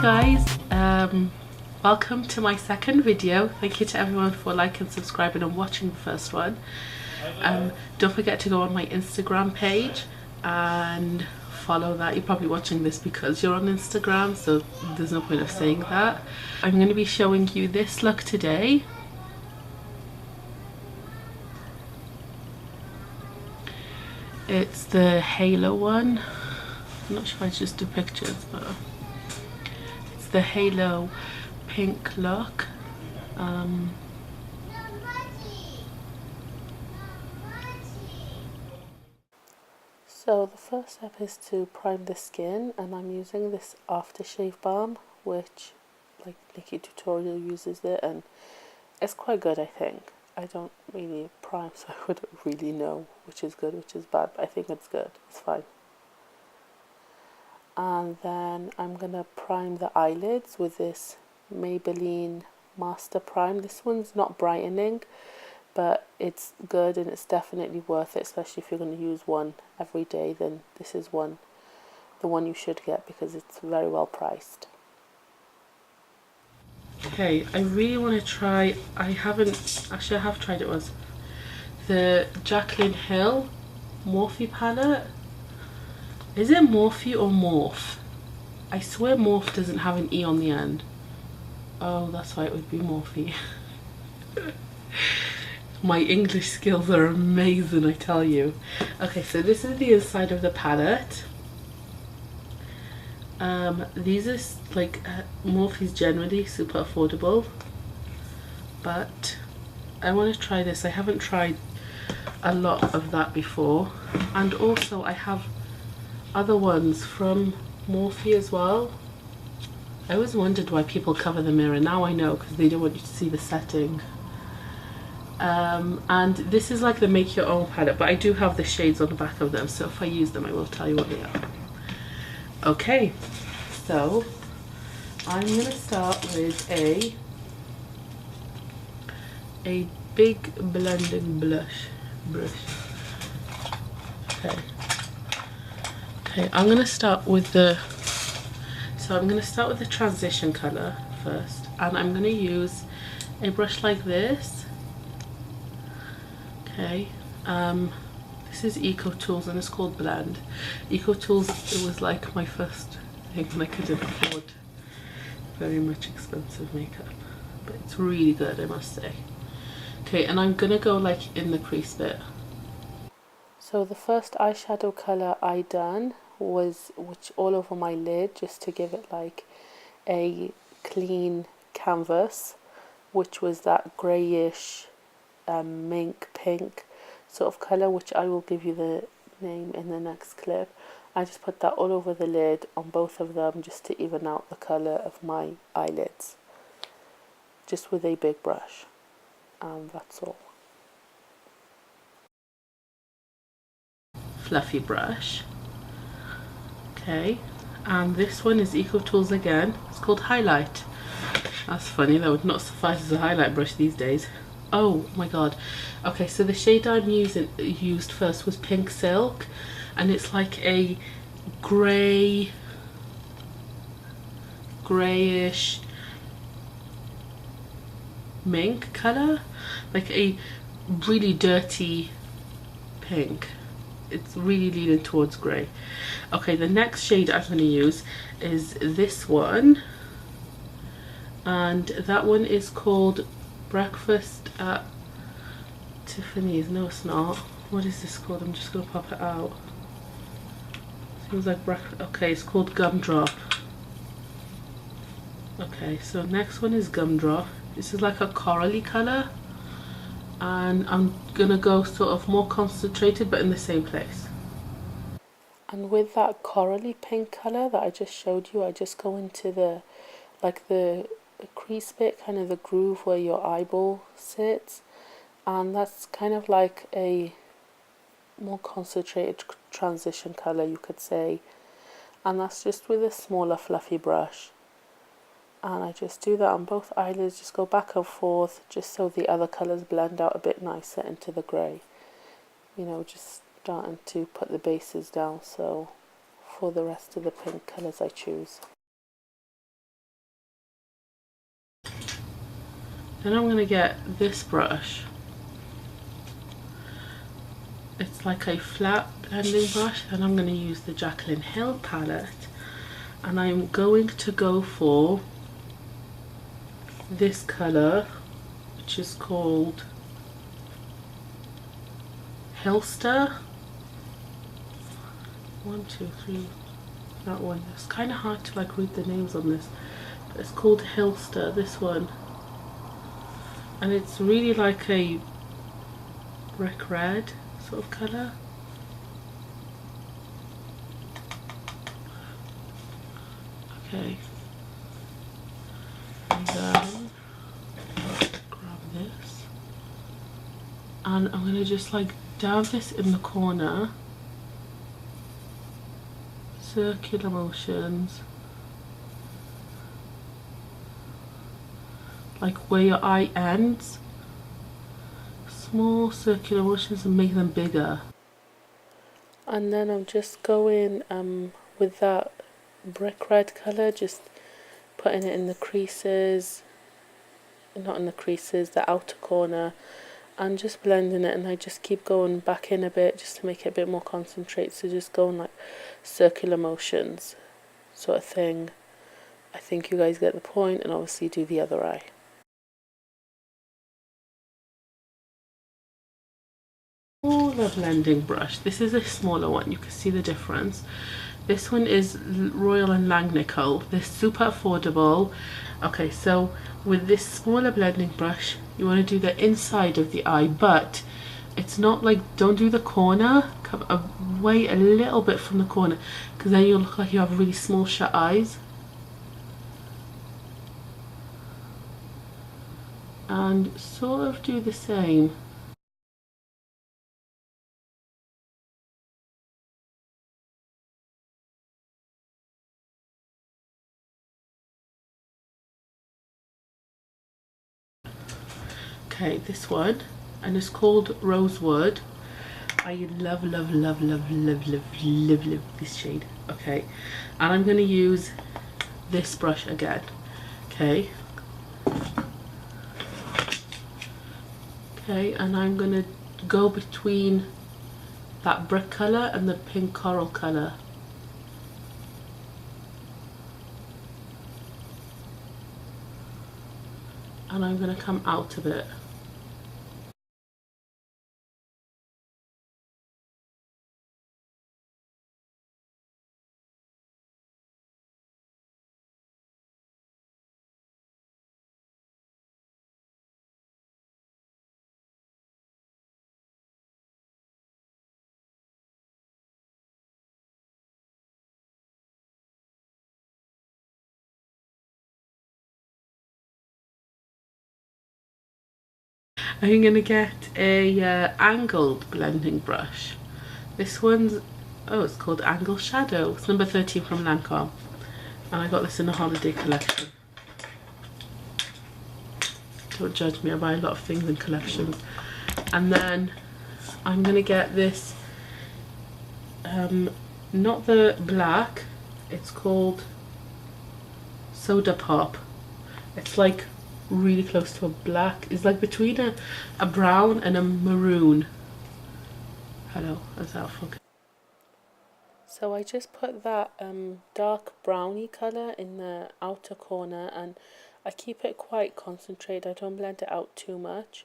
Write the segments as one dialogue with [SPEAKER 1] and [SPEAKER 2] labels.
[SPEAKER 1] guys, welcome to my second video. Thank you to everyone for liking, subscribing and watching the first one. Don't forget to go on my Instagram page and follow that. You're probably watching this because you're on Instagram, so there's no point of saying that. I'm going to be showing you this look today. It's the halo one. I'm not sure if I just do pictures, but it's the halo pink look. So the first step is to prime the skin, and I'm using this aftershave balm, which like Nikki Tutorial uses it, and it's quite good. I think I don't really prime, so I wouldn't really know which is good, which is bad, but I think it's good. It's fine. And then I'm gonna prime the eyelids with this Maybelline Master Prime. This one's not brightening, but it's good and it's definitely worth it, especially if you're going to use one every day. Then this is the one you should get because it's very well priced. Okay, I really want to try, I have tried it once, the Jaclyn Hill Morphe palette. Is it Morphe or Morph? I swear Morph doesn't have an E on the end. Oh, that's why it would be Morphe. My English skills are amazing, I tell you. Okay, so this is the inside of the palette. These are like Morphe's generally super affordable, but I want to try this. I haven't tried a lot of that before, and also I have other ones from Morphe as well. I always wondered why people cover the mirror. Now I know, because they don't want you to see the setting. And this is like the make your own palette, but I do have the shades on the back of them, so if I use them I will tell you what they are. Okay, so I'm gonna start with a big blending brush. Okay, I'm gonna start with the transition color first, and I'm gonna use a brush like this. Okay, this is Eco Tools and it's called Blend. Eco Tools, it was like my first thing when I couldn't afford very much expensive makeup, but it's really good, I must say. Okay, and I'm gonna go like in the crease bit. So the first eyeshadow color I done was all over my lid, just to give it like a clean canvas, which was that greyish mink pink sort of color, which I will give you the name in the next clip. I just put that all over the lid on both of them just to even out the color of my eyelids, just with a big brush, and that's all. Fluffy brush. Okay, and this one is Eco Tools again. It's called Highlight. That's funny, that would not suffice as a highlight brush these days. Oh my god. Okay, so the shade I'm used first was Pink Silk, and it's like a greyish mink color, like a really dirty pink. It's really leaning towards grey. Okay, the next shade I'm going to use is this one, and that one is called Breakfast at Tiffany's. No, it's not. What is this called? I'm just going to pop it out. Seems like breakfast. Okay, it's called Gumdrop. Okay, so next one is Gumdrop. This is like a corally colour, and I'm gonna go sort of more concentrated but in the same place. And with that corally pink colour that I just showed you, I just go into the crease bit, kind of the groove where your eyeball sits, and that's kind of like a more concentrated transition colour, you could say, and that's just with a smaller fluffy brush. And I just do that on both eyelids, just go back and forth, just so the other colours blend out a bit nicer into the grey. You know, just starting to put the bases down, so for the rest of the pink colours I choose. Then I'm going to get this brush. It's like a flat blending brush, and I'm going to use the Jaclyn Hill palette, and I'm going to go for this colour, which is called Hillster. 1, 2, 3, that one. It's kind of hard to like read the names on this, but it's called Hillster, this one, and it's really like a brick red sort of colour. Okay, and then grab this, and I'm going to just like dab this in the corner, circular motions, like where your eye ends, small circular motions, and make them bigger. And then I'm just going with that brick red colour, just putting it in the creases, not in the creases, the outer corner, and just blending it. And I just keep going back in a bit just to make it a bit more concentrate, so just going like circular motions sort of thing. I think you guys get the point, and obviously do the other eye. Smaller blending brush. This is a smaller one, you can see the difference. This one is Royal & Langnickel. They're super affordable. Okay, so with this smaller blending brush, you want to do the inside of the eye, but it's not like, don't do the corner, come away a little bit from the corner, because then you'll look like you have really small shut eyes. And sort of do the same. Okay, this one, and it's called Rosewood. I love this shade. Okay, and I'm going to use this brush again. Okay, and I'm going to go between that brick colour and the pink coral colour. And I'm going to come out of it. I'm going to get a angled blending brush. This one's, oh, it's called Angle Shadow. It's number 13 from Lancome. And I got this in a holiday collection. Don't judge me, I buy a lot of things in collections. And then I'm going to get this, not the black, it's called Soda Pop. It's like really close to a black. It's like between a brown and a maroon. Hello, is that focus? So I just put that dark browny colour in the outer corner, and I keep it quite concentrated. I don't blend it out too much,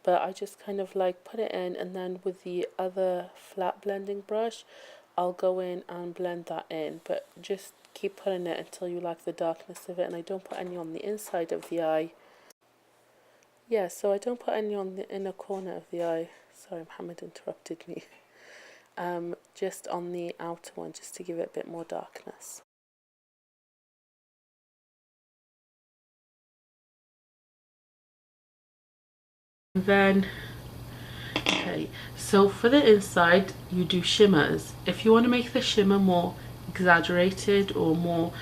[SPEAKER 1] but I just kind of like put it in, and then with the other flat blending brush I'll go in and blend that in, but just keep putting it until you like the darkness of it. And I don't put any on the inside of the eye. Yeah, so I don't put any on the inner corner of the eye. Sorry, Mohammed interrupted me. Just on the outer one, just to give it a bit more darkness. And then, okay, so for the inside, you do shimmers. If you want to make the shimmer more exaggerated or more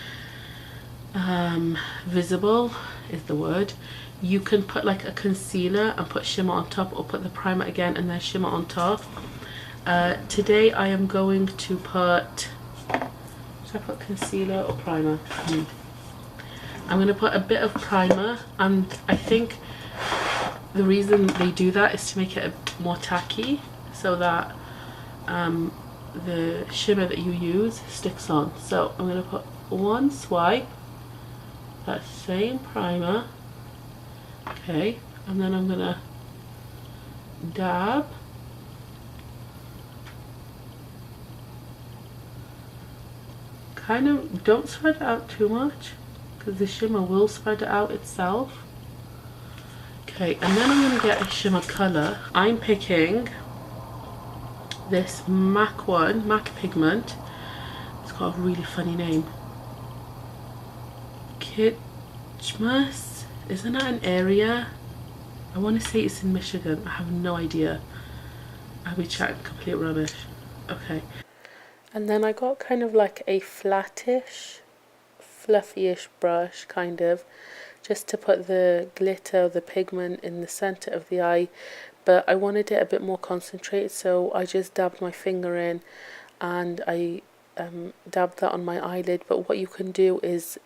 [SPEAKER 1] visible is the word, you can put like a concealer and put shimmer on top, or put the primer again and then shimmer on top. Today I am going to put, should I put concealer or primer? I'm going to put a bit of primer, and I think the reason they do that is to make it more tacky, so that the shimmer that you use sticks on. So I'm going to put one swipe, that same primer, okay, and then I'm going to dab, kind of, don't spread it out too much because the shimmer will spread it out itself. Okay, and then I'm going to get a shimmer colour. I'm picking this MAC pigment. It's got a really funny name. Kitschmas? Isn't that an area? I want to say it's in Michigan. I have no idea. I'll be chatting complete rubbish. Okay. And then I got kind of like a flattish, fluffy-ish brush, kind of, just to put the glitter, the pigment in the center of the eye, but I wanted it a bit more concentrated, so I just dabbed my finger in and I dabbed that on my eyelid. But what you can do is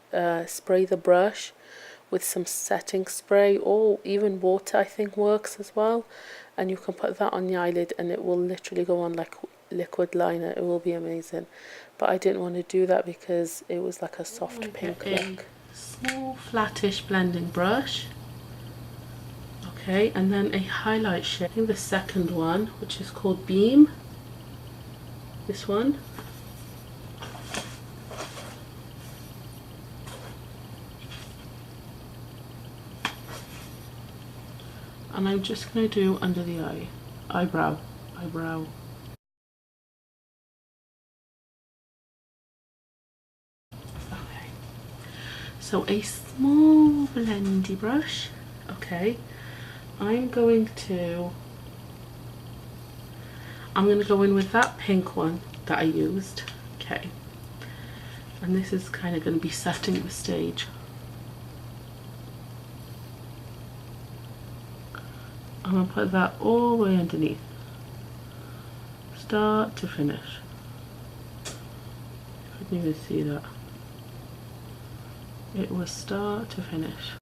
[SPEAKER 1] spray the brush with some setting spray, or even water I think works as well, and you can put that on the eyelid and it will literally go on like liquid liner. It will be amazing, but I didn't want to do that because it was like a soft pink look. Small flattish blending brush, okay, and then a highlight shade. I think the second one, which is called Beam, this one, and I'm just going to do under the eyebrow. So a small blendy brush, okay, I'm going to go in with that pink one that I used, okay, and this is kind of going to be setting the stage. I'm going to put that all the way underneath, start to finish. I couldn't even see that. It was start to finish.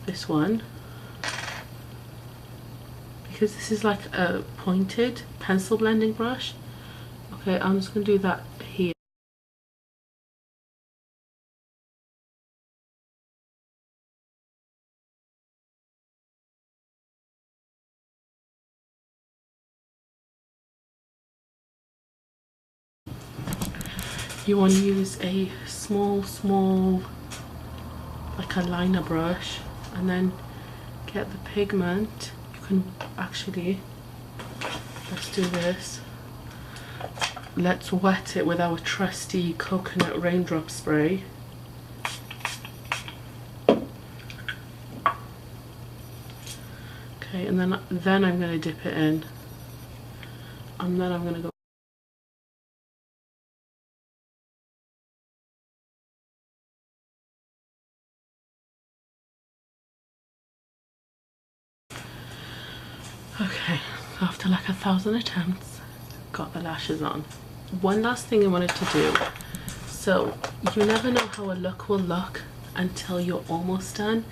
[SPEAKER 1] This one, because this is like a pointed pencil blending brush, okay, I'm just going to do that here. You want to use a small, like a liner brush, and then get the pigment. You can actually, let's do this. Let's wet it with our trusty coconut raindrop spray. Okay, and then I'm going to dip it in, and then I'm going to go. Okay, after like 1,000 attempts, got the lashes on. One last thing I wanted to do. So you never know how a look will look until you're almost done.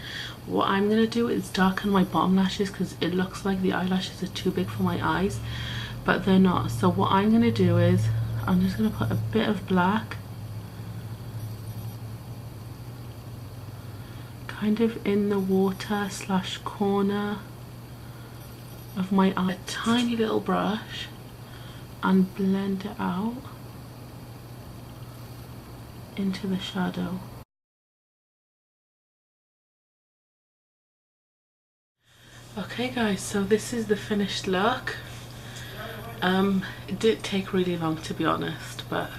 [SPEAKER 1] What I'm going to do is darken my bottom lashes because it looks like the eyelashes are too big for my eyes, but they're not. So what I'm going to do is I'm just going to put a bit of black kind of in the water slash corner of my eye, a tiny little brush, and blend it out into the shadow. Okay guys, so this is the finished look. It did take really long to be honest, but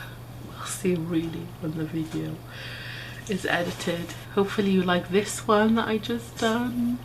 [SPEAKER 1] we'll see really when the video is edited. Hopefully you like this one that I just done.